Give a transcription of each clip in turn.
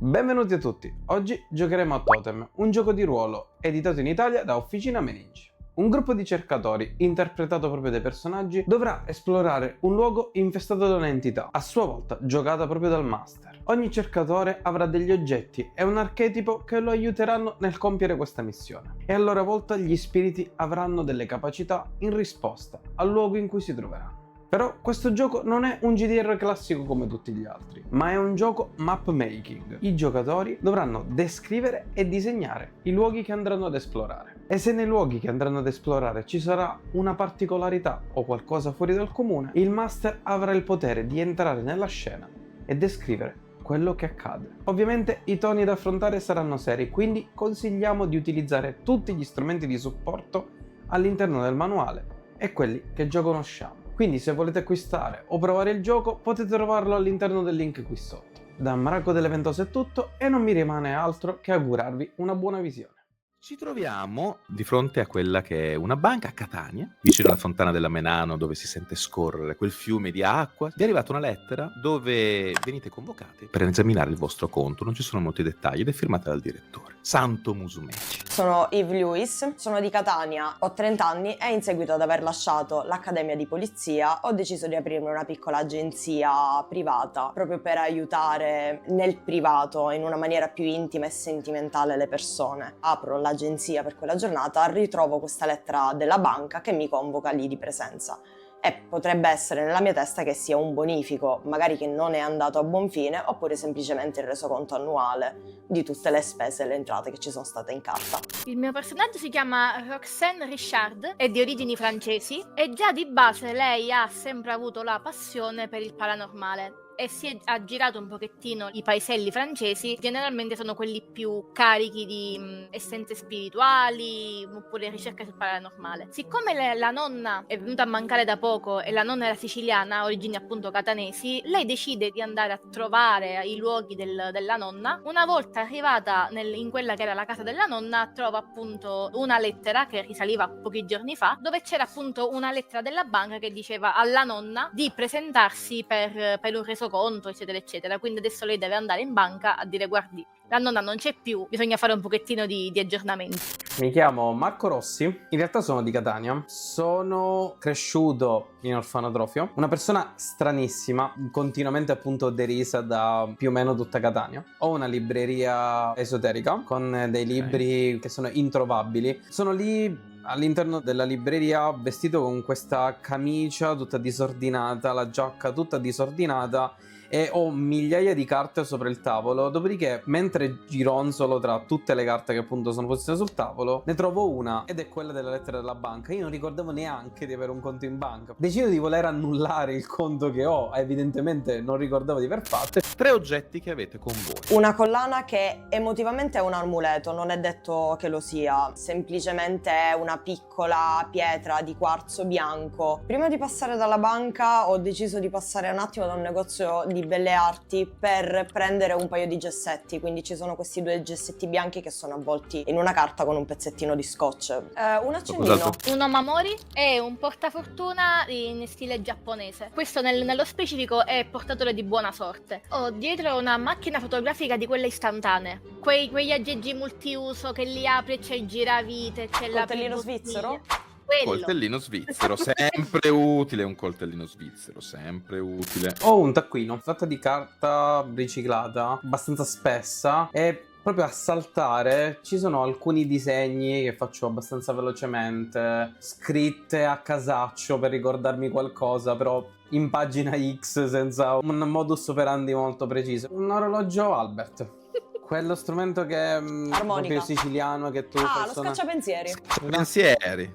Benvenuti a tutti, oggi giocheremo a Totem, un gioco di ruolo editato in Italia da Officina Meninci. Un gruppo di cercatori, interpretato proprio dai personaggi, dovrà esplorare un luogo infestato da un'entità, a sua volta giocata proprio dal master. Ogni cercatore avrà degli oggetti e un archetipo che lo aiuteranno nel compiere questa missione. E a loro volta gli spiriti avranno delle capacità in risposta al luogo in cui si troveranno. Però questo gioco non è un GDR classico come tutti gli altri, ma è un gioco map making. I giocatori dovranno descrivere e disegnare i luoghi che andranno ad esplorare. E se nei luoghi che andranno ad esplorare ci sarà una particolarità o qualcosa fuori dal comune, il master avrà il potere di entrare nella scena e descrivere quello che accade. Ovviamente i toni da affrontare saranno seri, quindi consigliamo di utilizzare tutti gli strumenti di supporto all'interno del manuale e quelli che già conosciamo. Quindi se volete acquistare o provare il gioco potete trovarlo all'interno del link qui sotto. Da Marco delle Ventose è tutto e non mi rimane altro che augurarvi una buona visione. Ci troviamo di fronte a quella che è una banca a Catania, vicino alla fontana della Menano, dove si sente scorrere quel fiume di acqua. Vi è arrivata una lettera dove venite convocati per esaminare il vostro conto. Non ci sono molti dettagli ed è firmata dal direttore, Santo Musumeci. Sono Yves Lewis, sono di Catania, ho 30 anni e in seguito ad aver lasciato l'accademia di polizia ho deciso di aprirmi una piccola agenzia privata proprio per aiutare nel privato in una maniera più intima e sentimentale le persone. Apro l'agenzia per quella giornata, ritrovo questa lettera della banca che mi convoca lì di presenza. E potrebbe essere nella mia testa che sia un bonifico, magari che non è andato a buon fine, oppure semplicemente il resoconto annuale di tutte le spese e le entrate che ci sono state in carta. Il mio personaggio si chiama Roxane Richard, è di origini francesi e già di base lei ha sempre avuto la passione per il paranormale. E si è aggirato un pochettino i paeselli francesi, generalmente sono quelli più carichi di essenze spirituali oppure ricerca sul paranormale. Siccome la nonna è venuta a mancare da poco e la nonna era siciliana, origini appunto catanesi, lei decide di andare a trovare i luoghi della nonna. Una volta arrivata in quella che era la casa della nonna, trova appunto una lettera che risaliva a pochi giorni fa, dove c'era appunto una lettera della banca che diceva alla nonna di presentarsi per un resoconto, eccetera eccetera. Quindi adesso lei deve andare in banca a dire: guardi, la nonna non c'è più, bisogna fare un pochettino di aggiornamenti. Mi chiamo Marco Rossi, in realtà sono di Catania, sono cresciuto in orfanotrofio, una persona stranissima, continuamente appunto derisa da più o meno tutta Catania. Ho una libreria esoterica con dei libri che sono introvabili, sono lì all'interno della libreria vestito con questa camicia tutta disordinata, la giacca tutta disordinata e ho migliaia di carte sopra il tavolo. Dopodiché, mentre gironzolo tra tutte le carte che appunto sono posizionate sul tavolo, ne trovo una ed è quella della lettera della banca. Io non ricordavo neanche di avere un conto in banca. Decido di voler annullare il conto che ho, evidentemente non ricordavo di aver fatto. 3 oggetti che avete con voi. Una collana che emotivamente è un amuleto, non è detto che lo sia, semplicemente è una piccola pietra di quarzo bianco. Prima di passare dalla banca ho deciso di passare un attimo da un negozio di belle arti per prendere un paio di gessetti, quindi ci sono questi 2 gessetti bianchi che sono avvolti in una carta con un pezzettino di scotch. Un accendino. Un omamori e un portafortuna in stile giapponese. Questo nello specifico è portatore di buona sorte. Ho dietro una macchina fotografica di quelle istantanee, quegli aggeggi multiuso che li apri e c'è il giravite, c'è la Coltellino svizzero? Quello. Coltellino svizzero, sempre utile un coltellino svizzero, sempre utile. Ho un taccuino fatto di carta riciclata, abbastanza spessa, e proprio a saltare ci sono alcuni disegni che faccio abbastanza velocemente, scritte a casaccio per ricordarmi qualcosa, però in pagina X senza un modus operandi molto preciso. Un orologio Albert. Quello strumento che proprio siciliano che tu lo scacciapensieri. Pensieri.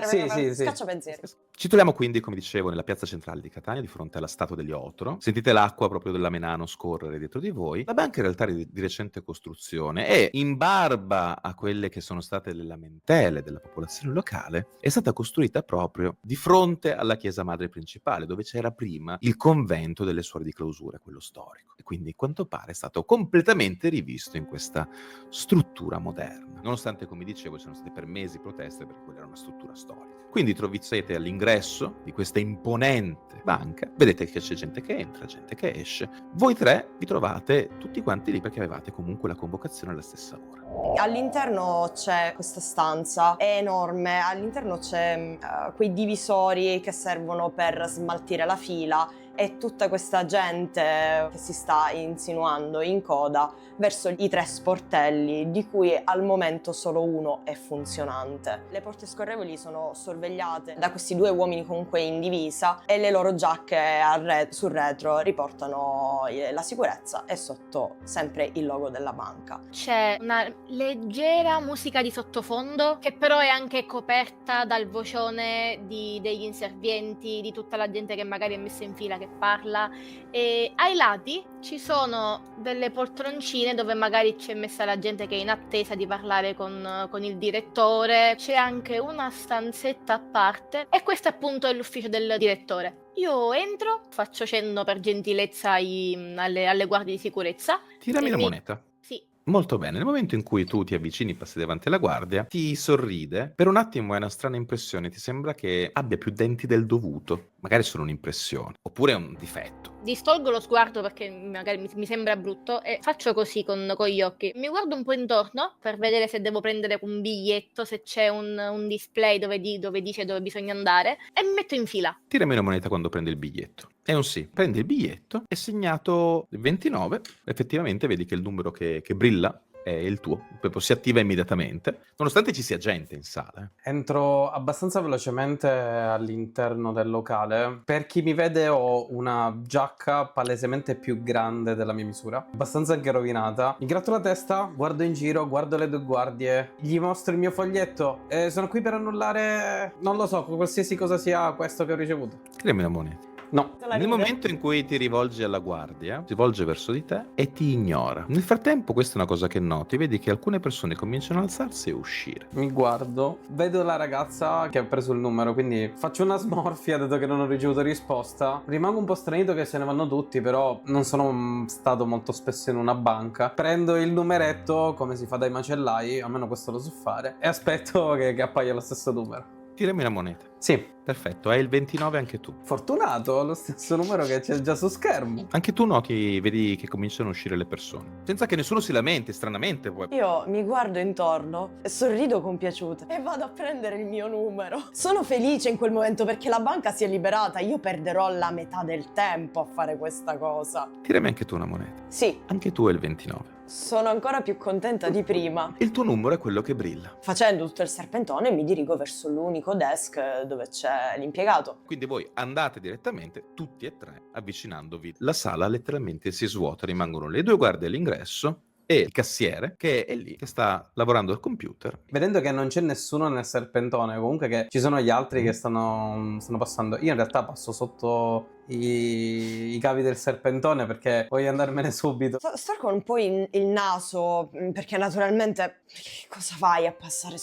Sì. Scacciapensieri. Ci troviamo quindi, come dicevo, nella piazza centrale di Catania, di fronte alla statua degli Otro. Sentite l'acqua proprio della Menano scorrere dietro di voi. La banca in realtà è di recente costruzione e, in barba a quelle che sono state le lamentele della popolazione locale, è stata costruita proprio di fronte alla chiesa madre principale, dove c'era prima il convento delle suore di clausura, quello storico. E quindi, a quanto pare, è stato completamente rivisto in questa struttura moderna. Nonostante, come dicevo, ci sono state per mesi proteste perché quella era una struttura storica. Quindi siete all'ingresso di questa imponente banca, vedete che c'è gente che entra, gente che esce. Voi tre vi trovate tutti quanti lì perché avevate comunque la convocazione alla stessa ora. All'interno c'è questa stanza, è enorme, all'interno c'è quei divisori che servono per smaltire la fila e tutta questa gente che si sta insinuando in coda verso i 3 sportelli, di cui al momento solo uno è funzionante. Le porte scorrevoli sono sorvegliate da questi 2 uomini comunque in divisa e le loro giacche sul retro riportano la sicurezza e sotto sempre il logo della banca. C'è una leggera musica di sottofondo che però è anche coperta dal vocione degli inservienti, di tutta la gente che magari è messa in fila che parla, e ai lati ci sono delle poltroncine dove magari c'è messa la gente che è in attesa di parlare con il direttore. C'è anche una stanzetta a parte e questo appunto è l'ufficio del direttore. Io entro, faccio cenno per gentilezza alle guardie di sicurezza. Tirami e la mi- moneta. Sì, Molto bene, nel momento in cui tu ti avvicini, passi davanti alla guardia, ti sorride, per un attimo hai una strana impressione, ti sembra che abbia più denti del dovuto, magari solo un'impressione, oppure è un difetto. distolgo lo sguardo perché magari mi sembra brutto e faccio così con gli occhi. Mi guardo un po' intorno per vedere se devo prendere un biglietto, se c'è un display dove dice dove bisogna andare e mi metto in fila. Tirami una moneta quando prendi il biglietto. È un sì. Prendi il biglietto, è segnato 29, effettivamente vedi che il numero che brilla è il tuo, proprio si attiva immediatamente, nonostante ci sia gente in sala. Entro abbastanza velocemente all'interno del locale. Per chi mi vede ho una giacca palesemente più grande della mia misura, abbastanza anche rovinata. Mi gratto la testa, guardo in giro, guardo le 2 guardie, gli mostro il mio foglietto. Sono qui per annullare, non lo so, qualsiasi cosa sia questo che ho ricevuto. Tirami una moneta. No. Nel momento in cui ti rivolgi alla guardia, si volge verso di te e ti ignora. Nel frattempo, questa è una cosa che noti, vedi che alcune persone cominciano ad alzarsi e uscire. Mi guardo, vedo la ragazza che ha preso il numero, quindi faccio una smorfia dato che non ho ricevuto risposta. Rimango un po' stranito che se ne vanno tutti, però non sono stato molto spesso in una banca. Prendo il numeretto, come si fa dai macellai, almeno questo lo so fare, e aspetto che appaia lo stesso numero. Tirami una moneta. Sì, Perfetto, hai il 29 anche tu. fortunato, ho lo stesso numero che c'è già su schermo. Anche tu noti, vedi che cominciano a uscire le persone. Senza che nessuno si lamenti, stranamente poi. Io mi guardo intorno e sorrido compiaciuta e vado a prendere il mio numero. Sono felice in quel momento perché la banca si è liberata. Io perderò la metà del tempo a fare questa cosa. Tirami anche tu una moneta. Sì, Anche tu hai il 29. sono ancora più contenta di prima. Il tuo numero è quello che brilla. Facendo tutto il serpentone mi dirigo verso l'unico desk dove c'è l'impiegato. Quindi voi andate direttamente, tutti e tre, avvicinandovi. La sala letteralmente si svuota, rimangono le 2 guardie all'ingresso e il cassiere che è lì, che sta lavorando al computer. Vedendo che non c'è nessuno nel serpentone, comunque che ci sono gli altri che stanno passando, io in realtà passo sotto i cavi del serpentone perché voglio andarmene subito. Storco un po' il naso perché naturalmente che cosa fai a passare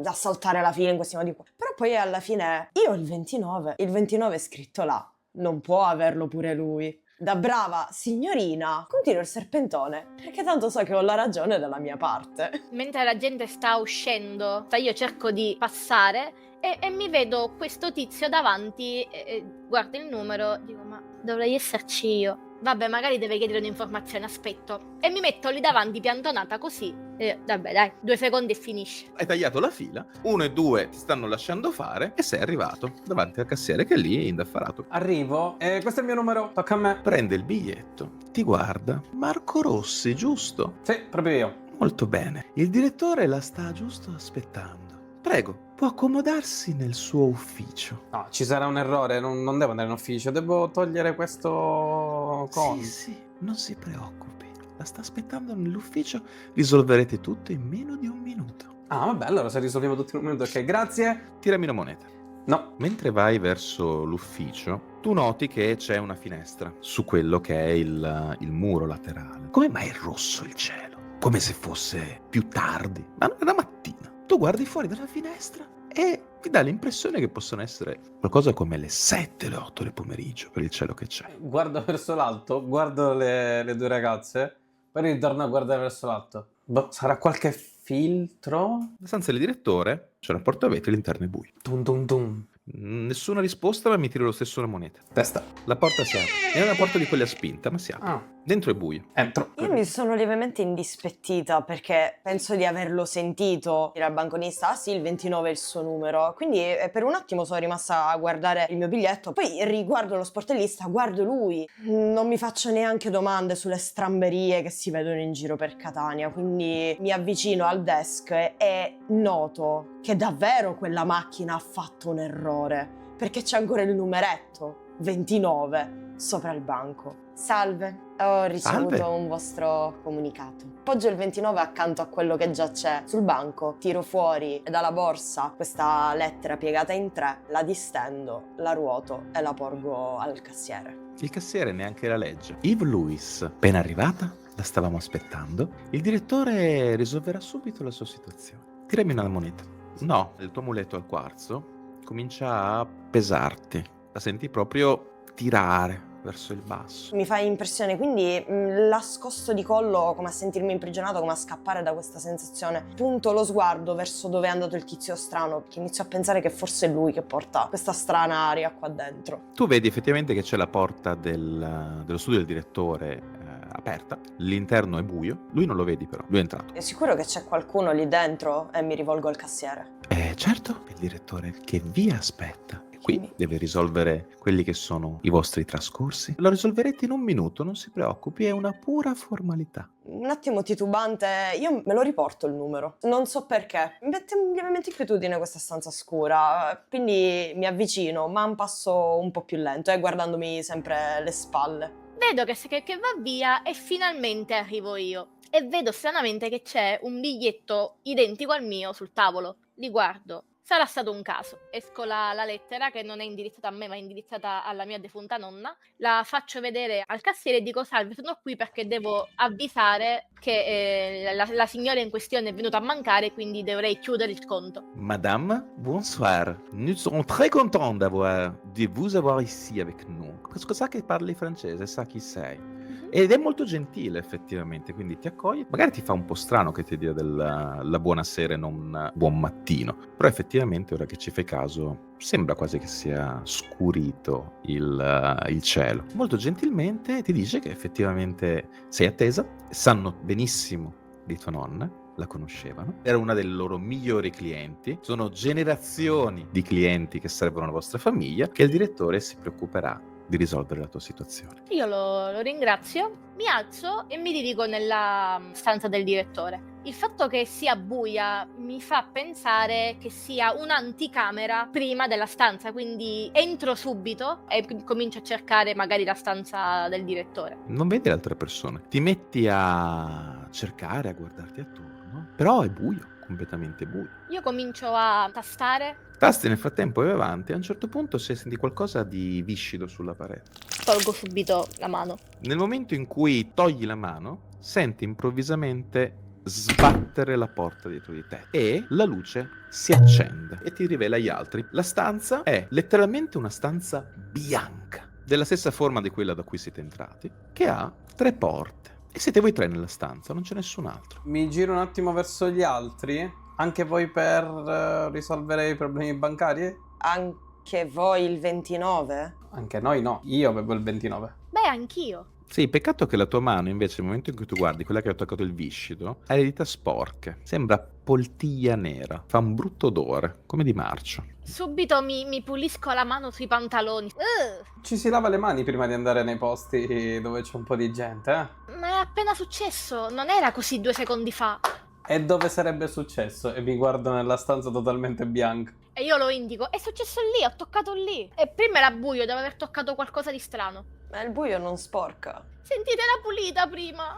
a saltare la fila in questi modi qua? Però poi alla fine io ho il 29 è scritto là, non può averlo pure lui. Da brava signorina continuo il serpentone perché tanto so che ho la ragione dalla mia parte. Mentre la gente sta uscendo, io cerco di passare e mi vedo questo tizio davanti e guardo il numero, dico ma dovrei esserci io. Vabbè, magari deve chiedere un'informazione, aspetto. E mi metto lì davanti piantonata così. E vabbè, dai, 2 secondi e finisce. Hai tagliato la fila, 1 e 2 ti stanno lasciando fare e sei arrivato davanti al cassiere che è lì indaffarato. Arrivo e questo è il mio numero, tocca a me. Prende il biglietto, ti guarda. Marco Rossi, giusto? Sì, proprio io. Molto bene. Il direttore la sta giusto aspettando. Prego, può accomodarsi nel suo ufficio. No, ci sarà un errore, non devo andare in ufficio, devo togliere questo con. Sì, non si preoccupi. La sta aspettando nell'ufficio, risolverete tutto in meno di 1 minuto. Ah, vabbè, allora se risolviamo tutto in un minuto, ok, grazie. Tirami una moneta. No, Mentre vai verso l'ufficio, tu noti che c'è una finestra su quello che è il muro laterale. Come mai è rosso il cielo? Come se fosse più tardi, ma non è la mattina. Tu guardi fuori dalla finestra e ti dà l'impressione che possono essere qualcosa come le 7, le 8 del pomeriggio per il cielo che c'è. guardo verso l'alto, guardo le 2 ragazze, poi ritorno a guardare verso l'alto. Boh, sarà qualche filtro? La stanza del direttore c'è una porta a vetri, l'interno è buio. Tum tum tum. Nessuna risposta, ma mi tiro lo stesso una moneta. Testa. La porta si apre. È una porta di quelle a spinta, ma si apre. Ah, Dentro è buio. entro. Io mi sono lievemente indispettita perché penso di averlo sentito dire al banconista, ah sì, il 29 è il suo numero. Quindi per un attimo sono rimasta a guardare il mio biglietto, poi riguardo lo sportellista, guardo lui. Non mi faccio neanche domande sulle stramberie che si vedono in giro per Catania, quindi mi avvicino al desk e noto che davvero quella macchina ha fatto un errore, perché c'è ancora il numeretto 29 sopra il banco. Salve, ho ricevuto Salve. un vostro comunicato. Poggio il 29 accanto a quello che già c'è sul banco, tiro fuori dalla borsa questa lettera piegata in 3, la distendo, la ruoto e la porgo al cassiere. Il cassiere neanche la legge. Yves Louis, appena arrivata, la stavamo aspettando. Il direttore risolverà subito la sua situazione. Tirami una moneta. No, il tuo amuleto al quarzo comincia a pesarti. La senti proprio tirare verso il basso. Mi fa impressione, quindi la scosto di collo, come a sentirmi imprigionato, come a scappare da questa sensazione. Punto lo sguardo verso dove è andato il tizio strano, perché inizio a pensare che forse è lui che porta questa strana aria qua dentro. Tu vedi effettivamente che c'è la porta dello studio del direttore aperta, l'interno è buio, lui non lo vedi però, lui è entrato. È sicuro che c'è qualcuno lì dentro? E mi rivolgo al cassiere. Certo, il direttore che vi aspetta. Qui deve risolvere quelli che sono i vostri trascorsi. Lo risolverete in un minuto, non si preoccupi, è una pura formalità. Un attimo titubante, io me lo riporto il numero. Non so perché. Mi mette lievemente inquietudine questa stanza scura, quindi mi avvicino, ma a un passo un po' più lento e guardandomi sempre le spalle. Vedo che va via e finalmente arrivo io. E vedo stranamente che c'è un biglietto identico al mio sul tavolo. Li guardo. Sarà stato un caso. Esco la lettera, che non è indirizzata a me, ma è indirizzata alla mia defunta nonna. La faccio vedere al cassiere e dico: salve, sono qui perché devo avvisare che la signora in questione è venuta a mancare, quindi dovrei chiudere il conto. Madame, bonsoir. Nous sommes très contents de vous avoir ici avec nous. Sa che parli francese, sa chi sei. Ed è molto gentile effettivamente, quindi ti accoglie. Magari ti fa un po' strano che ti dia la buonasera e non buon mattino, però effettivamente ora che ci fai caso sembra quasi che sia scurito il cielo. Molto gentilmente ti dice che effettivamente sei attesa, sanno benissimo di tua nonna, la conoscevano, era una delle loro migliori clienti, sono generazioni di clienti che servono la vostra famiglia, che il direttore si preoccuperà di risolvere la tua situazione. Io lo ringrazio, mi alzo e mi dirigo nella stanza del direttore. Il fatto che sia buia mi fa pensare che sia un'anticamera prima della stanza, quindi entro subito e comincio a cercare magari la stanza del direttore. Non vedi le altre persone, ti metti a cercare, a guardarti attorno, però è buio, completamente buio. Io comincio a tastare. Tasti nel frattempo e vai avanti, a un certo punto se senti qualcosa di viscido sulla parete. Tolgo subito la mano. Nel momento in cui togli la mano, senti improvvisamente sbattere la porta dietro di te e la luce si accende e ti rivela gli altri. La stanza è letteralmente una stanza bianca, della stessa forma di quella da cui siete entrati, che ha 3 porte. E siete voi 3 nella stanza, non c'è nessun altro. Mi giro un attimo verso gli altri. Anche voi per risolvere i problemi bancari? Anche voi il 29? Anche noi no, io avevo il 29. Beh, anch'io. Sì, peccato che la tua mano, invece, nel momento in cui tu guardi quella che ha toccato il viscido, ha le dita sporche. Sembra poltiglia nera. Fa un brutto odore, come di marcio. Subito mi pulisco la mano sui pantaloni. Ci si lava le mani prima di andare nei posti dove c'è un po' di gente, eh? Ma è appena successo, non era così 2 secondi fa. E dove sarebbe successo? E mi guardo nella stanza totalmente bianca. E io lo indico, è successo lì, ho toccato lì. E prima era buio, devo aver toccato qualcosa di strano. Ma il buio non sporca. Sentite la pulita prima.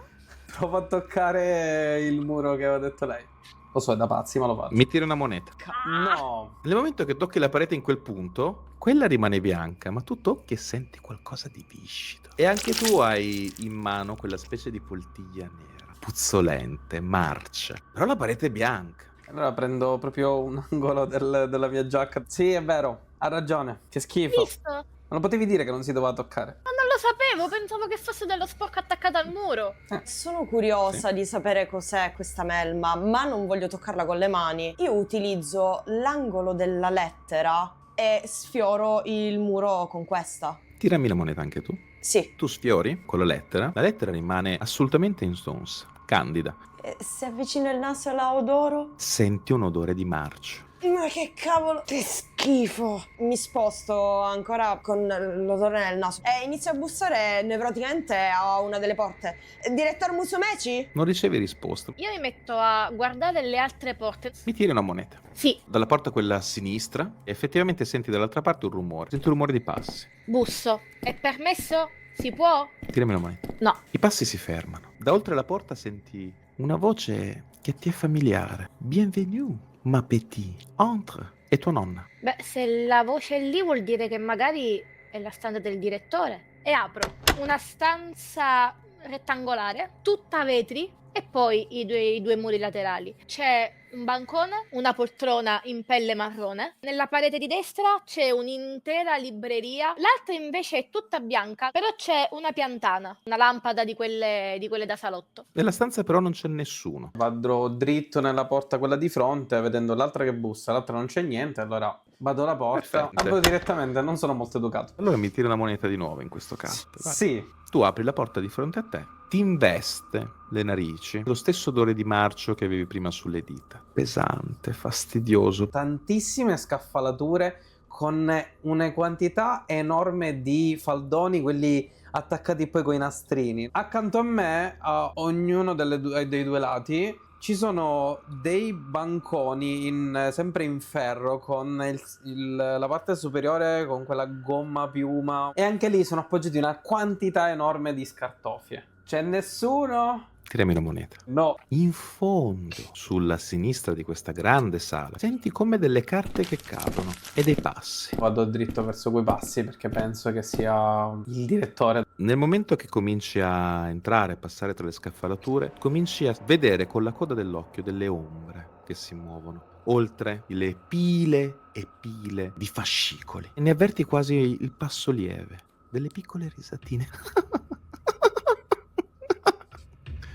Provo a toccare il muro che aveva detto lei. Lo so, è da pazzi, ma lo faccio. Mi tira una moneta. No! Nel momento che tocchi la parete in quel punto, quella rimane bianca, ma tu tocchi e senti qualcosa di viscido. E anche tu hai in mano quella specie di poltiglia nera, puzzolente, marcia. Però la parete è bianca. Allora prendo proprio un angolo della mia giacca. Sì, è vero, ha ragione. Che schifo. Visto? Non lo potevi dire che non si doveva toccare. Ma non lo sapevo, pensavo che fosse dello sporco attaccato al muro. Sono curiosa di sapere cos'è questa melma, ma non voglio toccarla con le mani. Io utilizzo l'angolo della lettera e sfioro il muro con questa. Tirami la moneta anche tu. Sì. Tu sfiori con la lettera rimane assolutamente insonsa, candida. Se avvicino il naso e la odoro? Senti un odore di marcio. Ma che cavolo, che schifo. Mi sposto ancora con l'odore nel naso e inizio a bussare nevroticamente a una delle porte. Direttor Musumeci? Non ricevi risposta. Io mi metto a guardare le altre porte. Mi tiri una moneta. Sì, Dalla porta quella a sinistra, e effettivamente senti dall'altra parte un rumore. Senti un rumore di passi. busso. È permesso? Si può? Tirami la moneta. No. I passi si fermano. Da oltre la porta senti una voce che ti è familiare. Bienvenue, ma petit. Entre. È tua nonna. Beh, se la voce è lì vuol dire che magari è la stanza del direttore. E apro una stanza rettangolare, tutta vetri, e poi i due muri laterali. C'è un bancone, una poltrona in pelle marrone. Nella parete di destra c'è un'intera libreria. L'altra invece è tutta bianca, però c'è una piantana, una lampada di quelle da salotto. Nella stanza però non c'è nessuno. Vado dritto nella porta quella di fronte, vedendo l'altra che bussa, l'altra non c'è niente, allora vado alla porta, Perfetto. apro direttamente, non sono molto educato. Allora mi tiri una moneta di nuovo in questo caso. Vai. Sì, Tu apri la porta di fronte a te, ti investe le narici, lo stesso odore di marcio che avevi prima sulle dita. Pesante, fastidioso. tantissime scaffalature con una quantità enorme di faldoni, quelli attaccati poi con i nastrini. Accanto a me, a ognuno dei due lati, ci sono dei banconi sempre in ferro con la parte superiore con quella gomma piuma, e anche lì sono appoggiati una quantità enorme di scartoffie. C'è nessuno? Tirami una moneta. No. In fondo, sulla sinistra di questa grande sala, senti come delle carte che cadono e dei passi. Vado dritto verso quei passi perché penso che sia il direttore. Nel momento che cominci a entrare, passare tra le scaffalature, cominci a vedere con la coda dell'occhio delle ombre che si muovono, oltre le pile e pile di fascicoli. E ne avverti quasi il passo lieve, delle piccole risatine.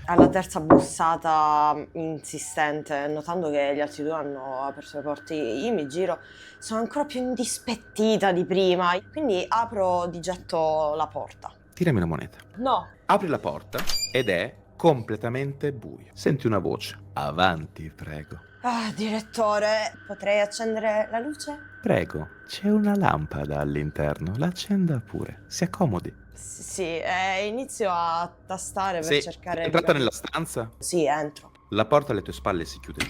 Alla terza bussata insistente, notando che gli altri due hanno aperto le porte, io mi giro, sono ancora più indispettita di prima, quindi apro di getto la porta. Tirami una moneta. No, Apri la porta ed è completamente buio. Senti una voce. Avanti, prego. direttore, potrei accendere la luce? Prego, c'è una lampada all'interno, la accenda pure. Si accomodi. Sì, inizio a tastare per Sei cercare entrata nella stanza? Sì, entro. La porta alle tue spalle si chiude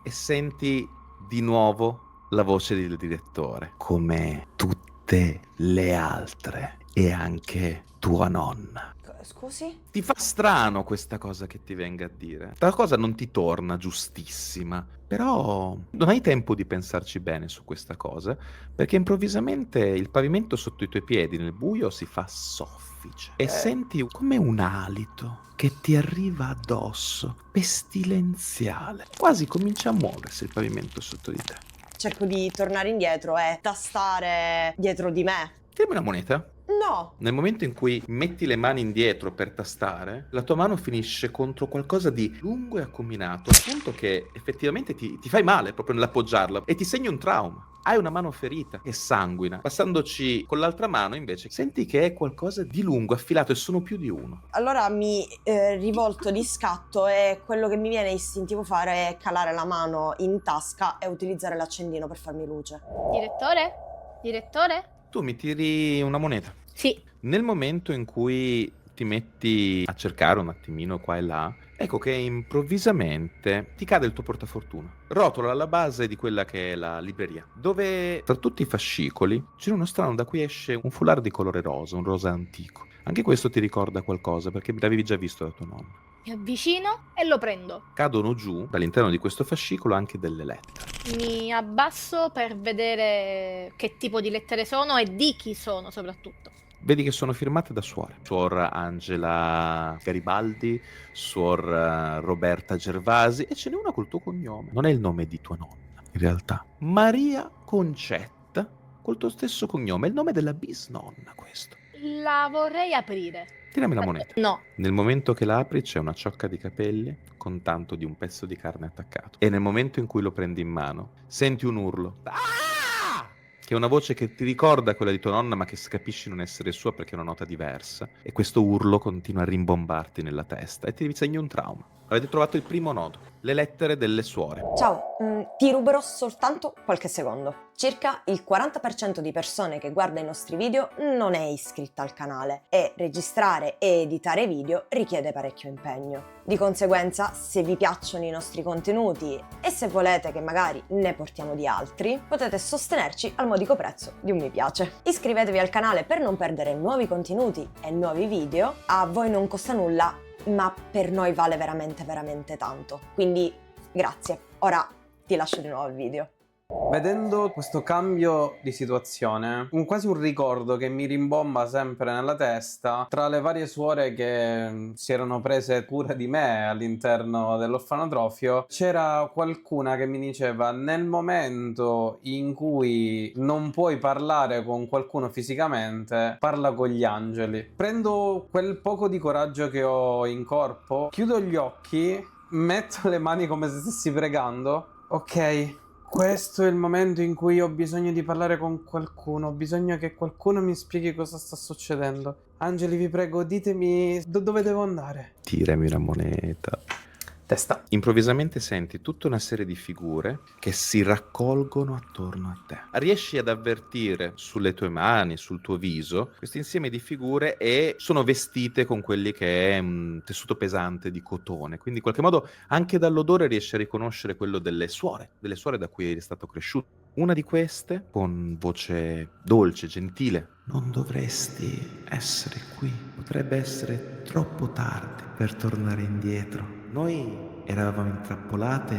e senti di nuovo la voce del direttore, come tutte le altre, e anche tua nonna. Scusi? Ti fa strano questa cosa che ti venga a dire. La cosa non ti torna giustissima, però non hai tempo di pensarci bene su questa cosa, perché improvvisamente il pavimento sotto i tuoi piedi nel buio si fa soffice e senti come un alito che ti arriva addosso, pestilenziale. Quasi comincia a muoversi il pavimento sotto di te. Cerco di tornare indietro e tastare dietro di me. Tirami una moneta. No, Nel momento in cui metti le mani indietro per tastare, la tua mano finisce contro qualcosa di lungo e accuminato, al punto che effettivamente ti fai male proprio nell'appoggiarla e ti segni un trauma. Hai una mano ferita che sanguina. Passandoci con l'altra mano, invece, senti che è qualcosa di lungo, affilato, e sono più di uno. allora mi rivolto di scatto e quello che mi viene istintivo fare è calare la mano in tasca e utilizzare l'accendino per farmi luce. Direttore? Direttore? Tu mi tiri una moneta. Sì. Nel momento in cui ti metti a cercare un attimino qua e là, ecco che improvvisamente ti cade il tuo portafortuna. Rotola alla base di quella che è la libreria, dove tra tutti i fascicoli c'è uno strano da cui esce un foulard di colore rosa, un rosa antico. Anche questo ti ricorda qualcosa, perché l'avevi già visto da tua nonna. Mi avvicino e lo prendo. Cadono giù dall'interno di questo fascicolo anche delle lettere. Mi abbasso per vedere che tipo di lettere sono e di chi sono soprattutto. Vedi che sono firmate da suore. Suor Angela Garibaldi, suor Roberta Gervasi, e ce n'è una col tuo cognome. Non è il nome di tua nonna, in realtà. Maria Concetta, col tuo stesso cognome. È il nome della bisnonna, questo. La vorrei aprire. Tirami la moneta. No. Nel momento che la apri c'è una ciocca di capelli con tanto di un pezzo di carne attaccato. E nel momento in cui lo prendi in mano, senti un urlo. Ah! che è una voce che ti ricorda quella di tua nonna, ma che capisci non essere sua perché è una nota diversa. E questo urlo continua a rimbombarti nella testa e ti segna un trauma. Avete trovato il primo nodo, le lettere delle suore. Ciao, ti ruberò soltanto qualche secondo. Circa il 40% di persone che guarda i nostri video non è iscritta al canale e registrare e editare video richiede parecchio impegno. Di conseguenza, se vi piacciono i nostri contenuti e se volete che magari ne portiamo di altri, potete sostenerci al modico prezzo di un mi piace. Iscrivetevi al canale per non perdere nuovi contenuti e nuovi video. A voi non costa nulla, ma per noi vale veramente veramente tanto. Quindi grazie. Ora ti lascio di nuovo al video. Vedendo questo cambio di situazione, quasi un ricordo che mi rimbomba sempre nella testa tra le varie suore che si erano prese cura di me all'interno dell'orfanotrofio, c'era qualcuna che mi diceva: nel momento in cui non puoi parlare con qualcuno fisicamente, parla con gli angeli. Prendo quel poco di coraggio che ho in corpo, chiudo gli occhi, metto le mani come se stessi pregando. Ok, questo è il momento in cui ho bisogno di parlare con qualcuno, ho bisogno che qualcuno mi spieghi cosa sta succedendo. Angeli, vi prego, ditemi dove devo andare. Tirami una moneta. Testa. Improvvisamente senti tutta una serie di figure che si raccolgono attorno a te. Riesci ad avvertire sulle tue mani, sul tuo viso, questo insieme di figure e sono vestite con quelli che è un tessuto pesante di cotone. Quindi in qualche modo anche dall'odore riesci a riconoscere quello delle suore da cui eri stato cresciuto. Una di queste, con voce dolce, gentile: non dovresti essere qui. Potrebbe essere troppo tardi per tornare indietro. Noi eravamo intrappolate,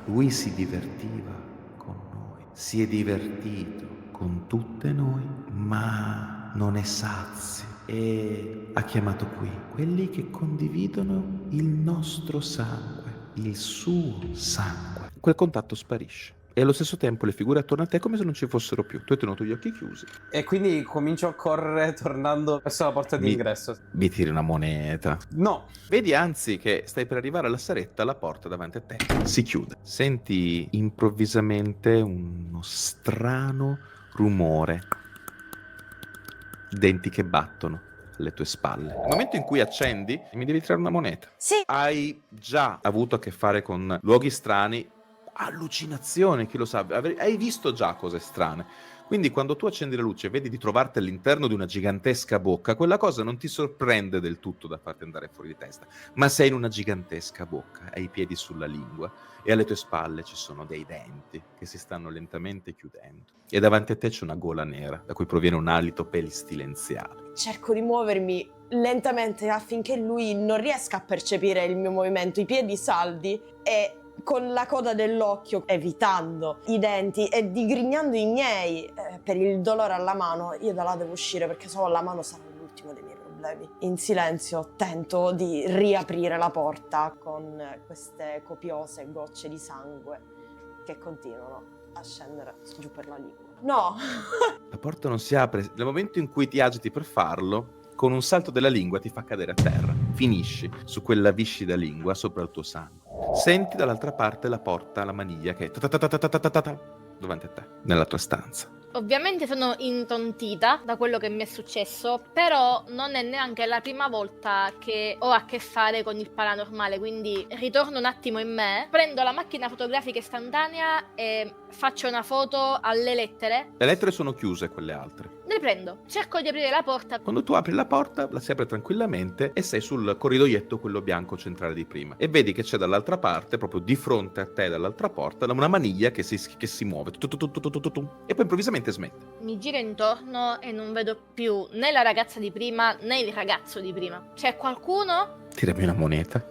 lui si divertiva con noi. Si è divertito con tutte noi, ma non è sazio. E ha chiamato qui quelli che condividono il nostro sangue, il suo sangue. Quel contatto sparisce. E allo stesso tempo le figure attorno a te è come se non ci fossero più. Tu hai tenuto gli occhi chiusi. E quindi comincio a correre tornando verso la porta di ingresso. Mi tiri una moneta. No. Vedi anzi che stai per arrivare alla saletta, la porta davanti a te si chiude. Senti improvvisamente uno strano rumore. Denti che battono alle tue spalle. Nel momento in cui accendi, mi devi tirare una moneta. Sì, Hai già avuto a che fare con luoghi strani, allucinazioni, chi lo sa, hai visto già cose strane. Quindi quando tu accendi la luce e vedi di trovarti all'interno di una gigantesca bocca, quella cosa non ti sorprende del tutto da farti andare fuori di testa, ma sei in una gigantesca bocca, hai i piedi sulla lingua e alle tue spalle ci sono dei denti che si stanno lentamente chiudendo e davanti a te c'è una gola nera da cui proviene un alito pestilenziale. cerco di muovermi lentamente affinché lui non riesca a percepire il mio movimento, i piedi saldi e con la coda dell'occhio, evitando i denti e digrignando i miei per il dolore alla mano. Io da là devo uscire perché solo la mano sarà l'ultimo dei miei problemi. In silenzio tento di riaprire la porta con queste copiose gocce di sangue che continuano a scendere giù per la lingua. No! La porta non si apre. Nel momento in cui ti agiti per farlo, con un salto della lingua ti fa cadere a terra. Finisci su quella viscida lingua sopra il tuo sangue. Senti dall'altra parte la porta, la maniglia che è davanti a te, nella tua stanza. Ovviamente sono intontita da quello che mi è successo, però non è neanche la prima volta che ho a che fare con il paranormale, quindi ritorno un attimo in me, prendo la macchina fotografica istantanea e faccio una foto alle lettere. Le lettere sono chiuse, quelle altre. Le prendo, cerco di aprire la porta. Quando tu apri la porta, la si apre tranquillamente e sei sul corridoietto, quello bianco centrale di prima. E vedi che c'è dall'altra parte, proprio di fronte a te dall'altra porta, una maniglia che si muove. E poi improvvisamente smette. Mi giro intorno e non vedo più né la ragazza di prima né il ragazzo di prima. C'è qualcuno? Tirami una moneta.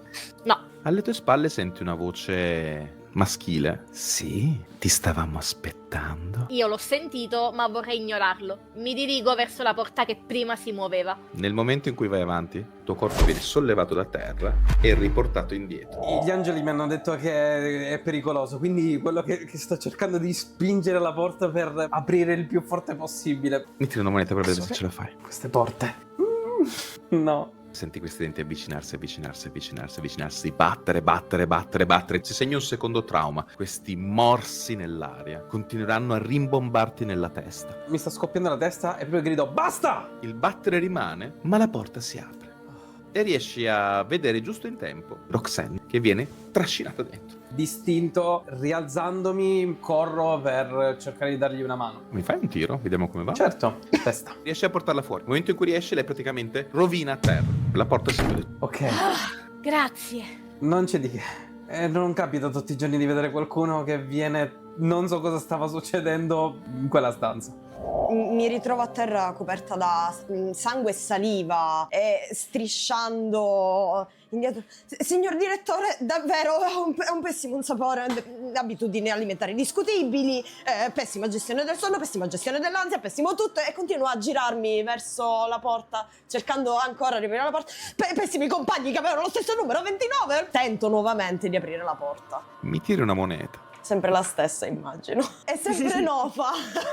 No. Alle tue spalle senti una voce maschile. Sì, ti stavamo aspettando. Io l'ho sentito, ma vorrei ignorarlo. Mi dirigo verso la porta che prima si muoveva. Nel momento in cui vai avanti, il tuo corpo viene sollevato da terra e riportato indietro. Gli angeli mi hanno detto che è pericoloso, quindi quello che sto cercando di spingere la porta per aprire il più forte possibile. Mi tiri una moneta per vedere se ce la fai. Queste porte. No. Senti questi denti avvicinarsi, avvicinarsi, avvicinarsi, avvicinarsi, battere, battere, battere, battere. Ti segna un secondo trauma. Questi morsi nell'aria continueranno a rimbombarti nella testa. Mi sta scoppiando la testa e proprio grido basta! Il battere rimane, ma la porta si apre. E riesci a vedere giusto in tempo Roxanne che viene trascinata dentro. Distinto, rialzandomi, corro per cercare di dargli una mano. Mi fai un tiro? Vediamo come va. Certo, testa. Riesci a portarla fuori. Nel momento in cui riesci, lei praticamente rovina a terra. La porta si chiude. Ok, Grazie. non c'è di che. Non capita tutti i giorni di vedere qualcuno che viene... Non so cosa stava succedendo in quella stanza. Mi ritrovo a terra coperta da sangue e saliva e strisciando indietro. Signor direttore, davvero è un pessimo sapore, abitudini alimentari discutibili, pessima gestione del sonno, pessima gestione dell'ansia, pessimo tutto, e continuo a girarmi verso la porta cercando ancora di aprire la porta. Pessimi compagni che avevano lo stesso numero, 29. Tento nuovamente di aprire la porta. Mi tiri una moneta. Sempre la stessa, immagino. È sempre Nova.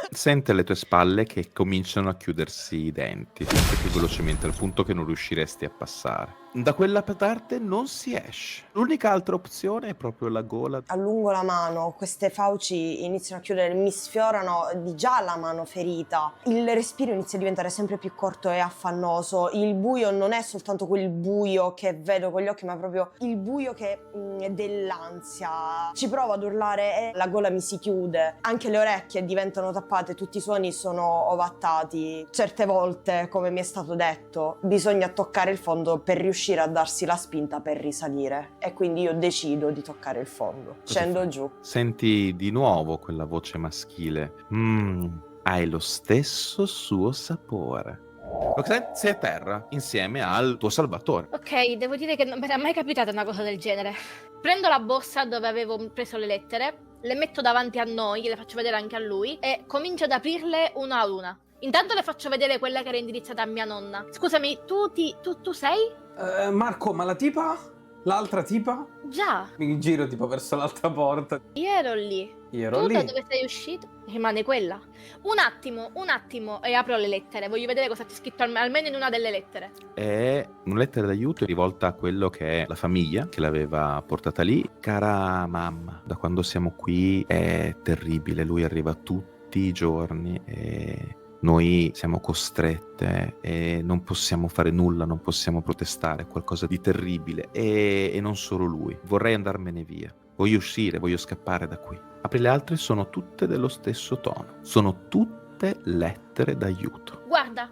Sente alle tue spalle che cominciano a chiudersi i denti, sempre più velocemente, al punto che non riusciresti a passare. Da quella parte non si esce. L'unica altra opzione è proprio la gola. Allungo la mano, queste fauci iniziano a chiudere, mi sfiorano di già la mano ferita. Il respiro inizia a diventare sempre più corto e affannoso. Il buio non è soltanto quel buio che vedo con gli occhi, ma proprio il buio che è dell'ansia. Ci provo ad urlare e la gola mi si chiude. Anche le orecchie diventano tappate, tutti i suoni sono ovattati. Certe volte, come mi è stato detto, bisogna toccare il fondo per riuscire a darsi la spinta per risalire, e quindi io decido di toccare il fondo. Scendo giù. Senti di nuovo quella voce maschile. Hai lo stesso suo sapore. Roxanne, sei a terra insieme al tuo salvatore. Ok, devo dire che non mi era mai capitata una cosa del genere. Prendo la borsa dove avevo preso le lettere, le metto davanti a noi, le faccio vedere anche a lui e comincio ad aprirle una ad una. Intanto le faccio vedere quella che era indirizzata a mia nonna. Scusami, tu sei? Marco, ma la tipa? L'altra tipa? Già, Mi giro tipo verso l'altra porta. io ero lì. Io ero Tu lì. da dove sei uscito? Rimane quella. Un attimo, e apro le lettere. Voglio vedere cosa c'è scritto almeno in una delle lettere. È una lettera d'aiuto rivolta a quello che è la famiglia che l'aveva portata lì. Cara mamma, da quando siamo qui è terribile. Lui arriva tutti i giorni e noi siamo costrette e non possiamo fare nulla, non possiamo protestare, è qualcosa di terribile. E non solo lui. Vorrei andarmene via. Voglio uscire, voglio scappare da qui. Apri le altre, sono tutte dello stesso tono. Sono tutte lettere d'aiuto. Guarda.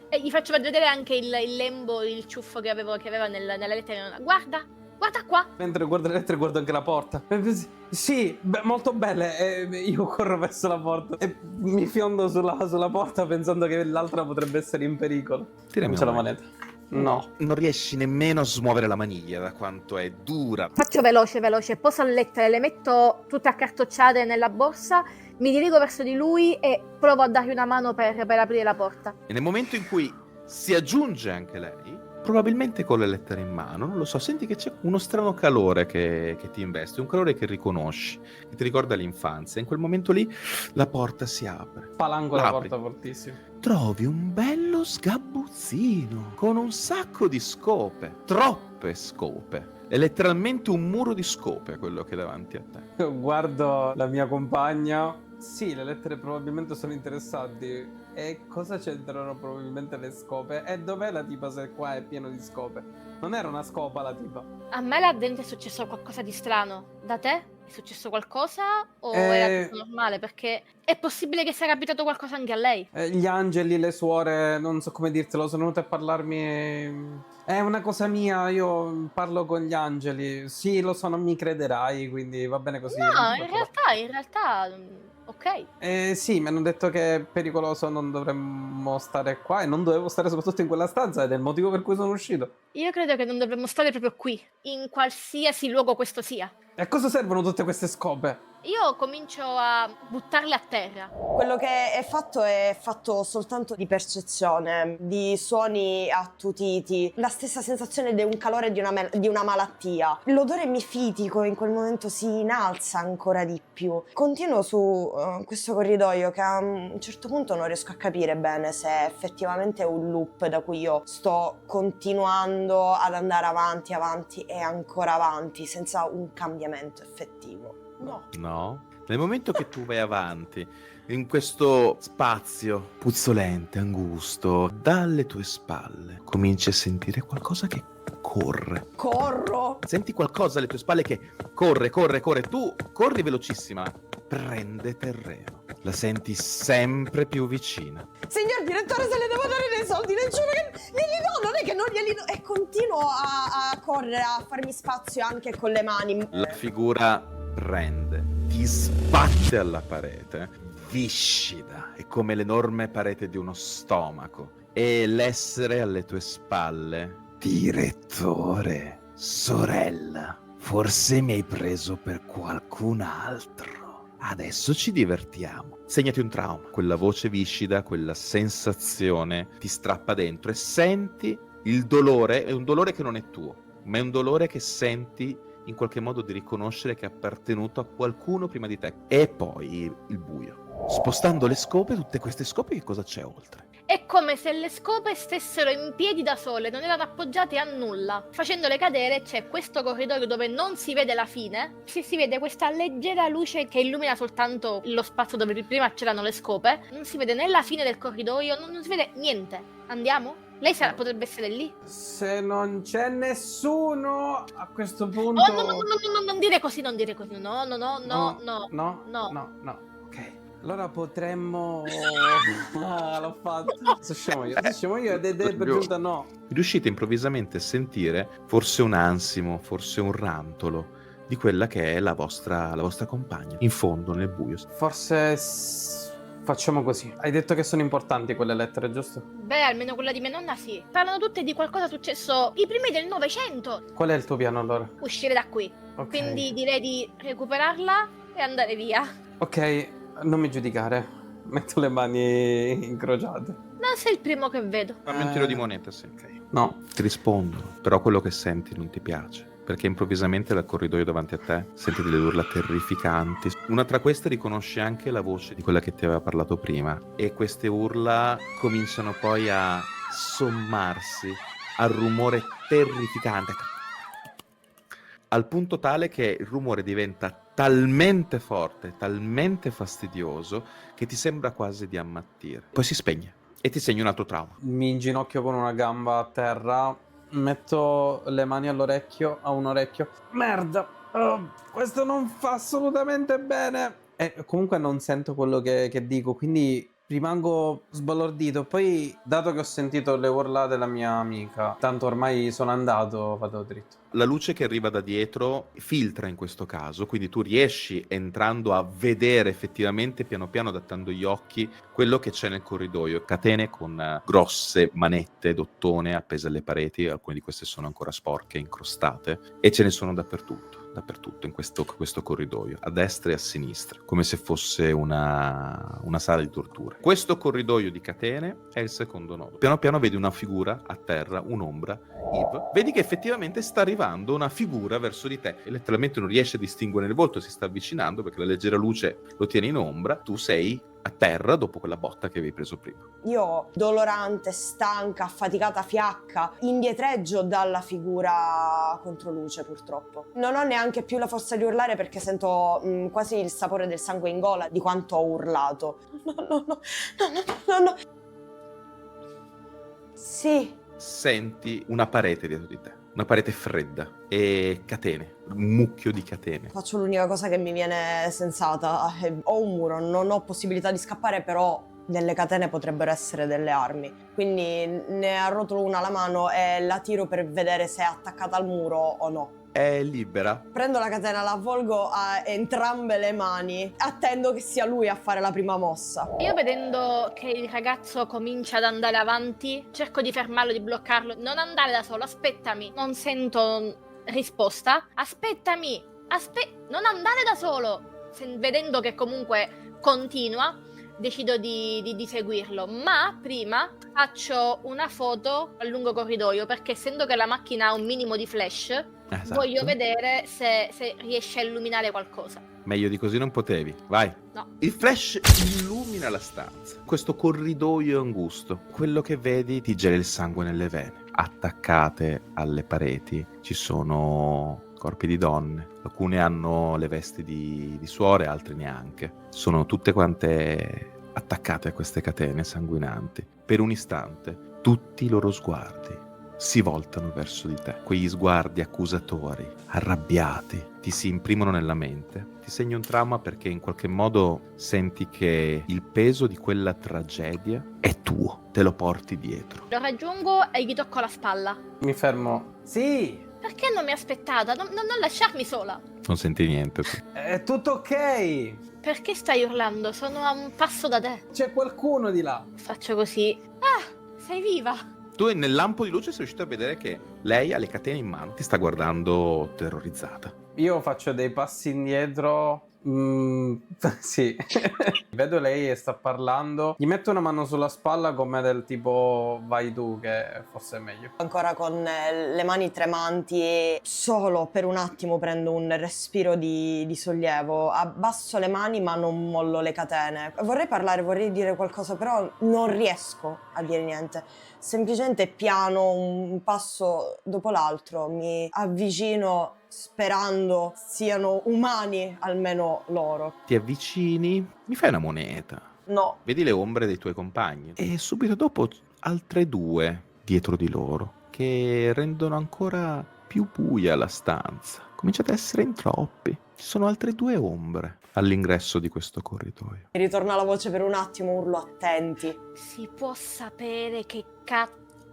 E gli faccio vedere anche il lembo, il ciuffo che aveva nella lettera. Guarda qua. Mentre guardo le lettere guardo anche la porta. Sì, molto belle. Io corro verso la porta e mi fiondo sulla porta pensando che l'altra potrebbe essere in pericolo. Tirami Non c'è la una moneta. No. Non riesci nemmeno a smuovere la maniglia da quanto è dura. Faccio veloce, poso le lettere, le metto tutte accartocciate nella borsa, mi dirigo verso di lui e provo a dargli una mano per aprire la porta. E nel momento in cui si aggiunge anche lei, probabilmente con le lettere in mano, non lo so, senti che c'è uno strano calore che ti investe, un calore che riconosci, che ti ricorda l'infanzia. In quel momento lì la porta si apre. Palanco la L'apri. porta fortissimo. Trovi un bello sgabuzzino con un sacco di scope, troppe scope. È letteralmente un muro di scope quello che è davanti a te. Guardo la mia compagna. Sì, le lettere probabilmente sono interessanti. E cosa c'entrano probabilmente le scope? E dov'è la tipa se qua è pieno di scope? Non era una scopa la tipa. A me là dentro è successo qualcosa di strano. Da te? È successo qualcosa o era tutto normale? Perché è possibile che sia capitato qualcosa anche a lei. Gli angeli, le suore, non so come dirtelo, sono venute a parlarmi. È una cosa mia, io parlo con gli angeli. Sì, lo so, non mi crederai, quindi va bene così. No, non ti in preoccupare. realtà, ok. Sì, mi hanno detto che è pericoloso, non dovremmo stare qua e non dovevo stare soprattutto in quella stanza ed è il motivo per cui sono uscito. Io credo che non dovremmo stare proprio qui, in qualsiasi luogo questo sia. E a cosa servono tutte queste scope? Io comincio a buttarle a terra. Quello che è fatto soltanto di percezione, di suoni attutiti, la stessa sensazione di un calore di una malattia. L'odore mifitico in quel momento si innalza ancora di più. Continuo su questo corridoio che a un certo punto non riesco a capire bene se effettivamente è un loop da cui io sto continuando ad andare avanti e ancora avanti senza un cambiamento effettivo. No. Nel momento che tu vai avanti in questo spazio puzzolente, angusto, dalle tue spalle cominci a sentire qualcosa che corre. Corro! Senti qualcosa alle tue spalle che corre. Tu corri velocissima, prende terreno. La senti sempre più vicina. Signor direttore, se le devo dare dei soldi, le giuro che glieli do, non è che non glieli do. E continuo a correre, a farmi spazio anche con le mani. La figura prende, ti sbatte alla parete, viscida, è come l'enorme parete di uno stomaco. E l'essere alle tue spalle, direttore, sorella, forse mi hai preso per qualcun altro. Adesso ci divertiamo. Segnati un trauma. Quella voce viscida, quella sensazione ti strappa dentro e senti il dolore. È un dolore che non è tuo, ma è un dolore che senti in qualche modo di riconoscere che è appartenuto a qualcuno prima di te. E poi il buio. Spostando le scope, tutte queste scope, che cosa c'è oltre? È come se le scope stessero in piedi da sole, non erano appoggiate a nulla. Facendole cadere c'è questo corridoio dove non si vede la fine, si vede questa leggera luce che illumina soltanto lo spazio dove prima c'erano le scope, non si vede né la fine del corridoio, non si vede niente. Andiamo? Lei potrebbe essere lì. Se non c'è nessuno a questo punto... Oh, no, non dire così, non dire così. No. Ok. Allora potremmo... l'ho fatto. Sono scemo io ed è per giunta no. Riuscite improvvisamente a sentire forse un ansimo, forse un rantolo di quella che è la vostra compagna, in fondo, nel buio. Forse... Facciamo così. Hai detto che sono importanti quelle lettere, giusto? Beh, almeno quella di mia nonna sì. Parlano tutte di qualcosa successo i primi del Novecento. Qual è il tuo piano allora? Uscire da qui. Ok. Quindi direi di recuperarla e andare via. Ok, non mi giudicare. Metto le mani incrociate. Non sei il primo che vedo. Fammi un tiro di moneta, sì. Ok. No. Ti rispondono, però quello che senti non ti piace. Perché improvvisamente dal corridoio davanti a te senti delle urla terrificanti. Una tra queste riconosce anche la voce di quella che ti aveva parlato prima. E queste urla cominciano poi a sommarsi al rumore terrificante. Al punto tale che il rumore diventa talmente forte, talmente fastidioso, che ti sembra quasi di ammattire. Poi si spegne e ti segna un altro trauma. Mi inginocchio con una gamba a terra. Metto le mani all'orecchio, a un orecchio. Merda! Oh, questo non fa assolutamente bene! E comunque non sento quello che dico, quindi rimango sbalordito. Poi, dato che ho sentito le urla della mia amica, tanto ormai sono andato, vado dritto. La luce che arriva da dietro filtra in questo caso, quindi tu riesci, entrando, a vedere effettivamente, piano piano adattando gli occhi, quello che c'è nel corridoio. Catene con grosse manette d'ottone appese alle pareti, alcune di queste sono ancora sporche, incrostate, e ce ne sono dappertutto in questo corridoio, a destra e a sinistra, come se fosse una sala di tortura. Questo corridoio di catene è il secondo nodo. Piano piano vedi una figura a terra, un'ombra. Yves, vedi che effettivamente sta arrivando una figura verso di te e letteralmente non riesci a distinguere il volto, si sta avvicinando perché la leggera luce lo tiene in ombra. Tu sei a terra dopo quella botta che avevi preso prima. Io, dolorante, stanca, affaticata, fiacca, indietreggio dalla figura controluce, purtroppo. Non ho neanche più la forza di urlare perché sento quasi il sapore del sangue in gola di quanto ho urlato. No. Sì. Senti una parete dietro di te, una parete fredda e catene, un mucchio di catene. Faccio l'unica cosa che mi viene sensata. Ho un muro, non ho possibilità di scappare, però delle catene potrebbero essere delle armi. Quindi ne arrotolo una alla mano e la tiro per vedere se è attaccata al muro o no. È libera. Prendo la catena, la avvolgo a entrambe le mani, attendo che sia lui a fare la prima mossa. Io, vedendo che il ragazzo comincia ad andare avanti, cerco di fermarlo, di bloccarlo. Non andare da solo, aspettami. Non sento risposta. Aspettami. non andare da solo. Vedendo che comunque continua, decido di seguirlo, ma prima faccio una foto al lungo corridoio, perché essendo che la macchina ha un minimo di flash, Esatto. voglio vedere se riesce a illuminare qualcosa. Meglio di così non potevi. Vai. No. Il flash illumina la stanza. Questo corridoio angusto. Quello che vedi ti gela il sangue nelle vene. Attaccate alle pareti ci sono corpi di donne. Alcune hanno le vesti di suore, altre neanche. Sono tutte quante attaccate a queste catene sanguinanti. Per un istante tutti i loro sguardi si voltano verso di te. Quegli sguardi accusatori, arrabbiati, ti si imprimono nella mente. Ti segna un trauma perché in qualche modo senti che il peso di quella tragedia è tuo, te lo porti dietro. Lo raggiungo e gli tocco la spalla. Mi fermo. Sì, Perché non mi ha aspettata? Non lasciarmi sola. Non senti niente tu. è tutto ok. Perché stai urlando? Sono a un passo da te. C'è qualcuno di là. Faccio così. Ah, sei viva. Tu nel lampo di luce sei riuscito a vedere che lei ha le catene in mano, ti sta guardando terrorizzata. Io faccio dei passi indietro. Sì. Vedo lei e sta parlando. Gli metto una mano sulla spalla come del tipo vai tu, che forse è meglio. Ancora con le mani tremanti e solo per un attimo prendo un respiro di sollievo. Abbasso le mani ma non mollo le catene. Vorrei parlare, vorrei dire qualcosa, però non riesco a dire niente. Semplicemente piano, un passo dopo l'altro, mi avvicino sperando siano umani almeno loro. Ti avvicini, mi fai una moneta. No. Vedi le ombre dei tuoi compagni e subito dopo altre due dietro di loro che rendono ancora più buia la stanza. Cominciate a essere in troppi. Ci sono altre due ombre all'ingresso di questo corridoio. Mi ritorna la voce per un attimo, urlo attenti. Si può sapere che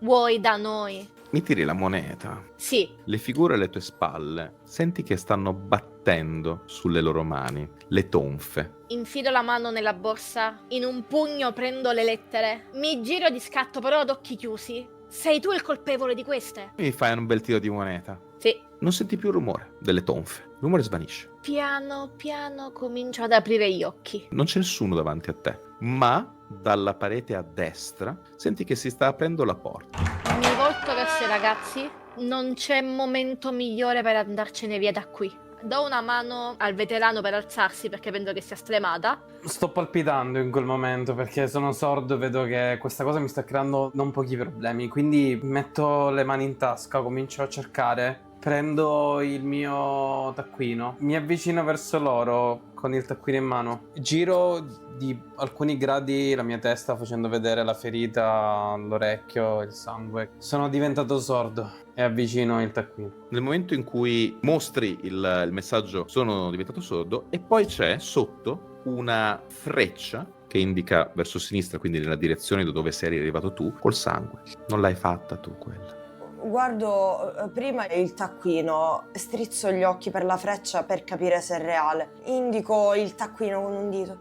vuoi da noi? Mi tiri la moneta. Sì. Le figure alle tue spalle senti che stanno battendo sulle loro mani, le tonfe. Infilo la mano nella borsa, in un pugno prendo le lettere, mi giro di scatto però ad occhi chiusi. Sei tu il colpevole di queste? Mi fai un bel tiro di moneta. Sì. Non senti più il rumore delle tonfe. Il rumore svanisce. Piano piano comincio ad aprire gli occhi. Non c'è nessuno davanti a te, ma dalla parete a destra senti che si sta aprendo la porta. Mi volto verso i ragazzi. Non c'è momento migliore per andarcene via da qui. Do una mano al veterano per alzarsi perché penso che sia stremata. Sto palpitando in quel momento perché sono sordo e vedo che questa cosa mi sta creando non pochi problemi. Quindi metto le mani in tasca, comincio a cercare. Prendo il mio taccuino, mi avvicino verso loro con il taccuino in mano. Giro di alcuni gradi la mia testa facendo vedere la ferita, l'orecchio, il sangue. Sono diventato sordo e avvicino il taccuino. Nel momento in cui mostri il messaggio sono diventato sordo e poi c'è sotto una freccia che indica verso sinistra, quindi nella direzione da dove sei arrivato tu, col sangue. Non l'hai fatta tu quella. Guardo prima il taccuino, strizzo gli occhi per la freccia per capire se è reale. Indico il taccuino con un dito.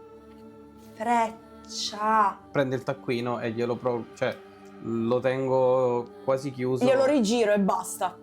Freccia! Prendo il taccuino e lo tengo quasi chiuso. Glielo rigiro e basta.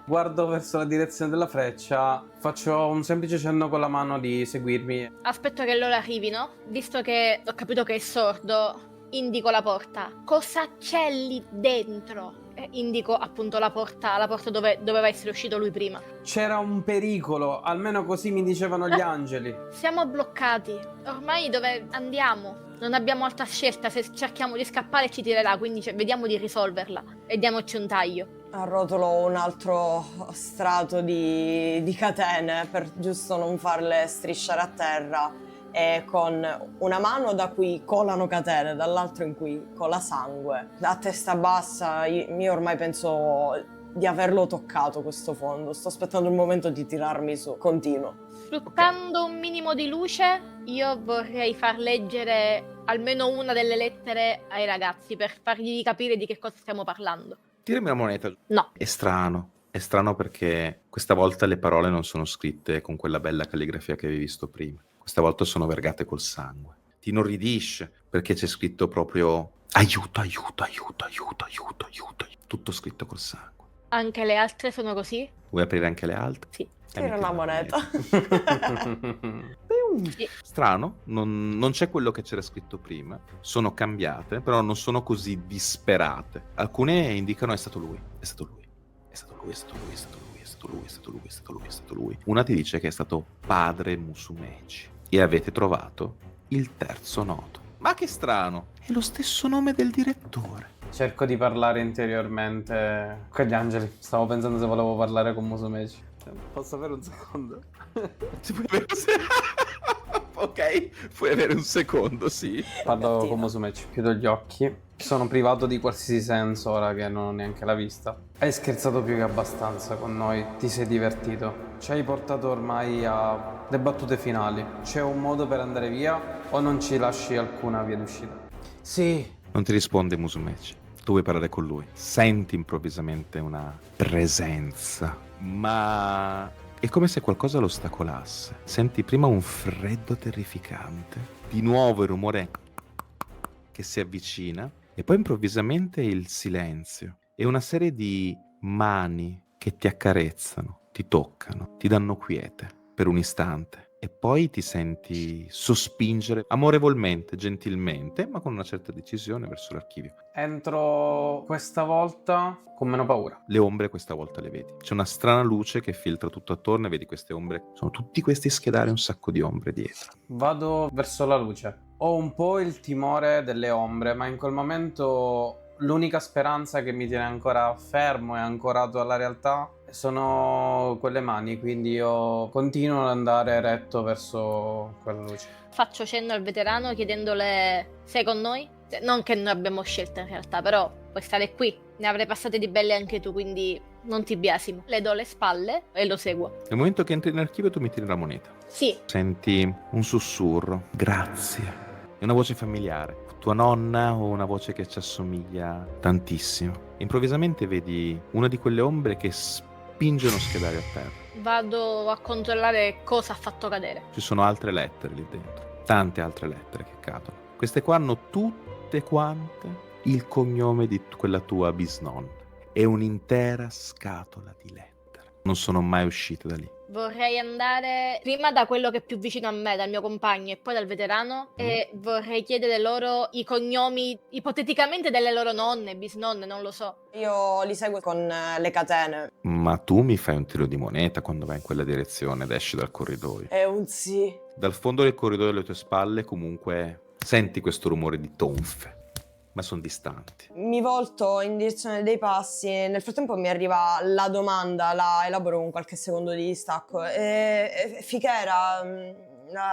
Guardo verso la direzione della freccia, faccio un semplice cenno con la mano di seguirmi. Aspetto che loro arrivino. Visto che ho capito che è sordo, indico la porta. Cosa c'è lì dentro? Indico appunto la porta dove doveva essere uscito lui prima. C'era un pericolo, almeno così mi dicevano gli angeli. Siamo bloccati. Ormai dove andiamo? Non abbiamo altra scelta. Se cerchiamo di scappare ci tirerà, quindi vediamo di risolverla e diamoci un taglio. Arrotolo un altro strato di catene per giusto non farle strisciare a terra. E con una mano da cui colano catene, dall'altro in cui cola sangue. A testa bassa, io ormai penso di averlo toccato questo fondo. Sto aspettando il momento di tirarmi su. Continuo. Sfruttando un minimo di luce, io vorrei far leggere almeno una delle lettere ai ragazzi per fargli capire di che cosa stiamo parlando. Tirami una moneta. No. È strano perché questa volta le parole non sono scritte con quella bella calligrafia che avevi visto prima. Questa volta sono vergate col sangue. Ti inorridisce perché c'è scritto proprio aiuto. Tutto scritto col sangue. Anche le altre sono così? Vuoi aprire anche le altre? Sì. Tira una moneta. Strano, non c'è quello che c'era scritto prima. Sono cambiate, però non sono così disperate. Alcune indicano è stato lui, è stato lui, è stato lui, è stato lui, è stato lui, è stato lui, è stato lui, è stato lui, è stato lui. Una ti dice che è stato padre Musumeci. E avete trovato il terzo nodo. Ma che strano, è lo stesso nome del direttore. Cerco di parlare interiormente con gli angeli. Stavo pensando se volevo parlare con Musumeci. Posso avere un secondo? Ci puoi avere ok, puoi avere un secondo, sì. Parlo Gattino. con Musumeci. Chiudo gli occhi. Sono privato di qualsiasi senso ora che non ho neanche la vista. Hai scherzato più che abbastanza con noi. Ti sei divertito. Ci hai portato ormai alle battute finali. C'è un modo per andare via o non ci lasci alcuna via d'uscita? Sì. Non ti risponde Musumeci. Tu vuoi parlare con lui. Senti improvvisamente una presenza, ma è come se qualcosa lo ostacolasse. Senti prima un freddo terrificante, di nuovo il rumore che si avvicina e poi improvvisamente il silenzio e una serie di mani che ti accarezzano, ti toccano, ti danno quiete per un istante. E poi ti senti sospingere amorevolmente, gentilmente, ma con una certa decisione verso l'archivio. Entro questa volta con meno paura. Le ombre questa volta le vedi. C'è una strana luce che filtra tutto attorno e vedi queste ombre. Sono tutti questi schedari, un sacco di ombre dietro. Vado verso la luce. Ho un po' il timore delle ombre, ma in quel momento l'unica speranza che mi tiene ancora fermo e ancorato alla realtà sono quelle mani, quindi io continuo ad andare eretto verso quella luce. Faccio cenno al veterano chiedendole: sei con noi? Non che noi abbiamo scelta in realtà, però puoi stare qui. Ne avrai passate di belle anche tu, quindi non ti biasimo. Le do le spalle e lo seguo. Nel momento che entri in archivio tu mi tiri la moneta. Sì, Senti un sussurro. Grazie. È una voce familiare. Tua nonna o una voce che ci assomiglia tantissimo. Improvvisamente vedi una di quelle ombre che spinge uno schedario a terra. vado a controllare cosa ha fatto cadere. Ci sono altre lettere lì dentro. Tante altre lettere che cadono. Queste qua hanno tutte quante il cognome di quella tua bisnonna. È un'intera scatola di lettere. Non sono mai uscite da lì. Vorrei andare prima da quello che è più vicino a me, dal mio compagno, e poi dal veterano, e vorrei chiedere loro i cognomi, ipoteticamente delle loro nonne, bisnonne, non lo so. Io li seguo con le catene. Ma tu mi fai un tiro di moneta quando vai in quella direzione ed esci dal corridoio. È un sì. Dal fondo del corridoio alle tue spalle comunque senti questo rumore di tonfe, ma sono distanti. Mi volto in direzione dei passi. Nel frattempo mi arriva la domanda, la elaboro con qualche secondo di distacco. Fichera,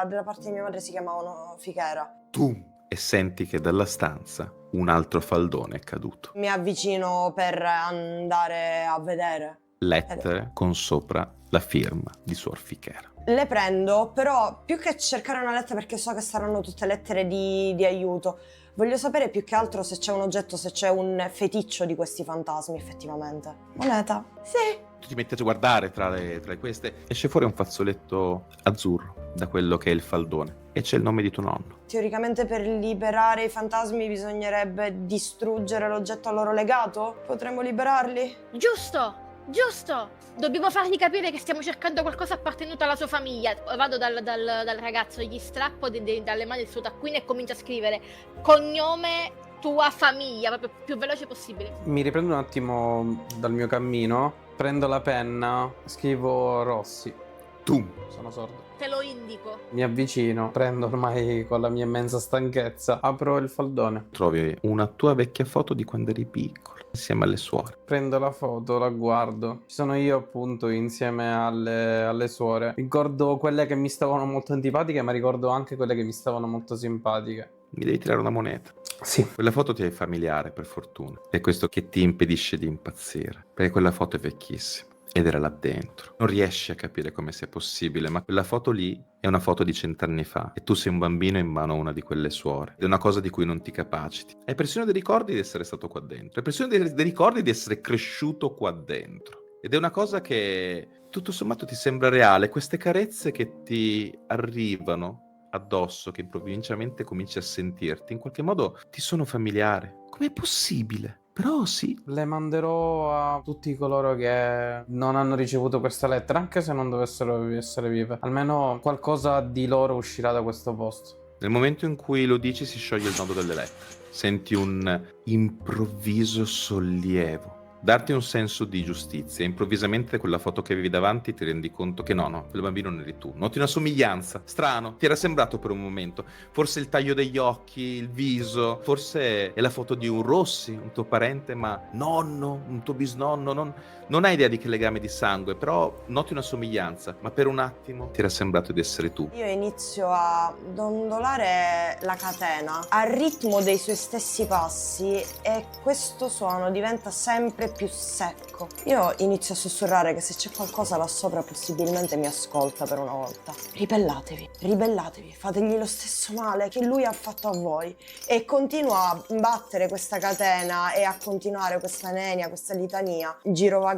della parte di mia madre si chiamavano Fichera. Tu! E senti che dalla stanza un altro faldone è caduto. Mi avvicino per andare a vedere. Lettere con sopra la firma di Suor Fichera. Le prendo, però più che cercare una lettera, perché so che saranno tutte lettere di aiuto, voglio sapere più che altro se c'è un oggetto, se c'è un feticcio di questi fantasmi effettivamente. Moneta? Sì. Tu ti metti a guardare tra queste, esce fuori un fazzoletto azzurro da quello che è il faldone e c'è il nome di tuo nonno. Teoricamente per liberare i fantasmi bisognerebbe distruggere l'oggetto a loro legato? Potremmo liberarli? Giusto! Giusto! Dobbiamo fargli capire che stiamo cercando qualcosa appartenuto alla sua famiglia. Vado dal ragazzo, gli strappo dalle mani il suo taccuino e comincio a scrivere cognome, tua famiglia, proprio più veloce possibile. Mi riprendo un attimo dal mio cammino, prendo la penna, scrivo Rossi. Tu! Sono sordo. Te lo indico. Mi avvicino, prendo ormai con la mia immensa stanchezza, apro il faldone. Trovi una tua vecchia foto di quando eri piccolo, insieme alle suore. Prendo la foto, la guardo. Ci sono io appunto insieme alle suore. Ricordo quelle che mi stavano molto antipatiche, ma ricordo anche quelle che mi stavano molto simpatiche. Mi devi tirare una moneta. Sì. Quella foto ti è familiare, per fortuna. È questo che ti impedisce di impazzire. Perché quella foto è vecchissima. Ed era là dentro. Non riesci a capire come sia possibile, ma quella foto lì è una foto di 100 anni fa. E tu sei un bambino in mano a una di quelle suore. Ed è una cosa di cui non ti capaciti. Hai pressione dei ricordi di essere stato qua dentro. Hai pressione dei ricordi di essere cresciuto qua dentro. Ed è una cosa che tutto sommato ti sembra reale. Queste carezze che ti arrivano addosso, che improvvisamente cominci a sentirti, in qualche modo ti sono familiari. Com'è possibile? Però sì, Le manderò a tutti coloro che non hanno ricevuto questa lettera, anche se non dovessero essere vive. Almeno qualcosa di loro uscirà da questo posto. nel momento in cui lo dici si scioglie il nodo delle lettere. Senti un improvviso sollievo, darti un senso di giustizia. Improvvisamente quella foto che avevi davanti ti rendi conto che no, quel bambino non eri tu. Noti una somiglianza, strano, ti era sembrato per un momento. Forse il taglio degli occhi, il viso, forse è la foto di un Rossi, un tuo parente, ma nonno, un tuo bisnonno, non hai idea di che legame di sangue, però noti una somiglianza, ma per un attimo ti era sembrato di essere tu. Io inizio a dondolare la catena al ritmo dei suoi stessi passi e questo suono diventa sempre più secco. Io inizio a sussurrare che se c'è qualcosa là sopra possibilmente mi ascolta per una volta. Ribellatevi, fategli lo stesso male che lui ha fatto a voi. E continua a battere questa catena e a continuare questa nenia, questa litania, girovagando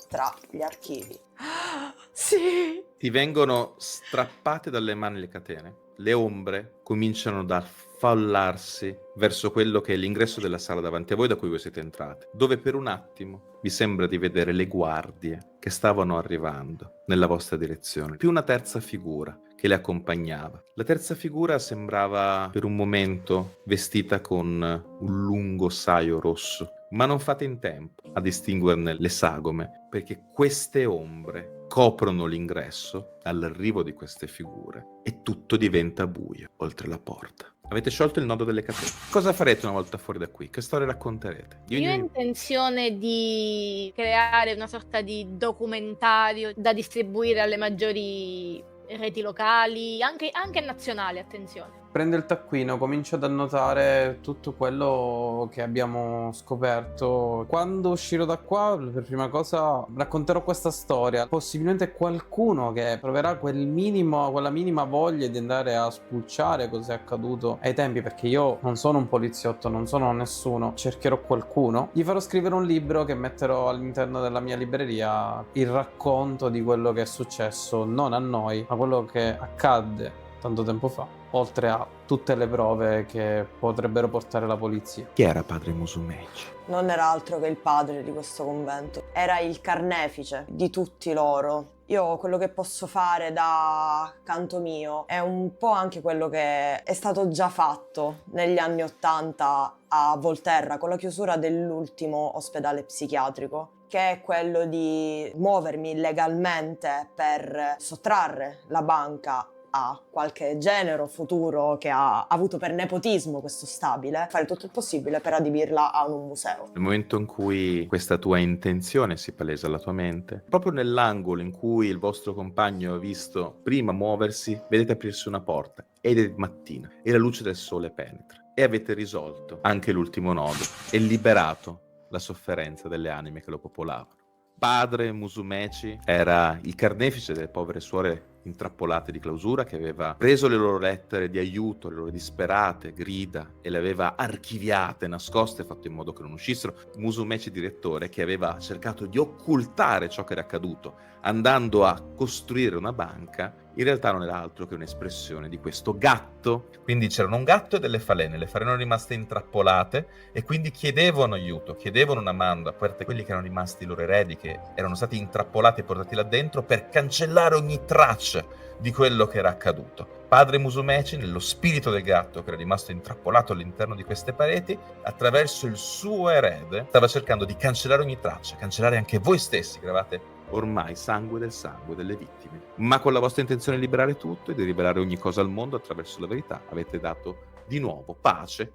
tra gli archivi. Sì! Ti vengono strappate dalle mani le catene. Le ombre cominciano ad affallarsi verso quello che è l'ingresso della sala davanti a voi da cui voi siete entrati, dove per un attimo vi sembra di vedere le guardie che stavano arrivando nella vostra direzione, più una terza figura che le accompagnava. La terza figura sembrava per un momento vestita con un lungo saio rosso, ma non fate in tempo a distinguerne le sagome, perché queste ombre coprono l'ingresso all'arrivo di queste figure e tutto diventa buio oltre la porta. Avete sciolto il nodo delle catene. Cosa farete una volta fuori da qui? Che storia racconterete? Io ho intenzione di creare una sorta di documentario da distribuire alle maggiori reti locali, anche nazionali, attenzione. Prendo il taccuino, comincio ad annotare tutto quello che abbiamo scoperto. Quando uscirò da qua, per prima cosa racconterò questa storia. Possibilmente qualcuno che proverà quella minima voglia di andare a spulciare cos'è accaduto ai tempi, perché io non sono un poliziotto, non sono nessuno. Cercherò qualcuno. Gli farò scrivere un libro che metterò all'interno della mia libreria, il racconto di quello che è successo, non a noi, ma quello che accadde tanto tempo fa, oltre a tutte le prove che potrebbero portare la polizia. Chi era padre Musumeci? Non era altro che il padre di questo convento. Era il carnefice di tutti loro. Io quello che posso fare da canto mio è un po' anche quello che è stato già fatto negli anni '80 a Volterra con la chiusura dell'ultimo ospedale psichiatrico, che è quello di muovermi legalmente per sottrarre la banca a qualche genero futuro che ha avuto per nepotismo questo stabile, fare tutto il possibile per adibirla a un museo. Nel momento in cui questa tua intenzione si palesa alla tua mente, proprio nell'angolo in cui il vostro compagno ha visto prima muoversi, vedete aprirsi una porta ed è mattina e la luce del sole penetra e avete risolto anche l'ultimo nodo e liberato la sofferenza delle anime che lo popolavano. Padre Musumeci era il carnefice delle povere suore intrappolate di clausura, che aveva preso le loro lettere di aiuto, le loro disperate grida e le aveva archiviate, nascoste, fatto in modo che non uscissero. Musumeci direttore, che aveva cercato di occultare ciò che era accaduto andando a costruire una banca, in realtà non era altro che un'espressione di questo gatto. Quindi c'erano un gatto e delle falene, le falene erano rimaste intrappolate e quindi chiedevano aiuto, chiedevano una mano da parte di quelli che erano rimasti i loro eredi, che erano stati intrappolati e portati là dentro, per cancellare ogni traccia di quello che era accaduto. Padre Musumeci, nello spirito del gatto che era rimasto intrappolato all'interno di queste pareti, attraverso il suo erede stava cercando di cancellare ogni traccia, cancellare anche voi stessi, che eravate ormai sangue delle vittime. Ma con la vostra intenzione di liberare tutto e di rivelare ogni cosa al mondo attraverso la verità, avete dato di nuovo pace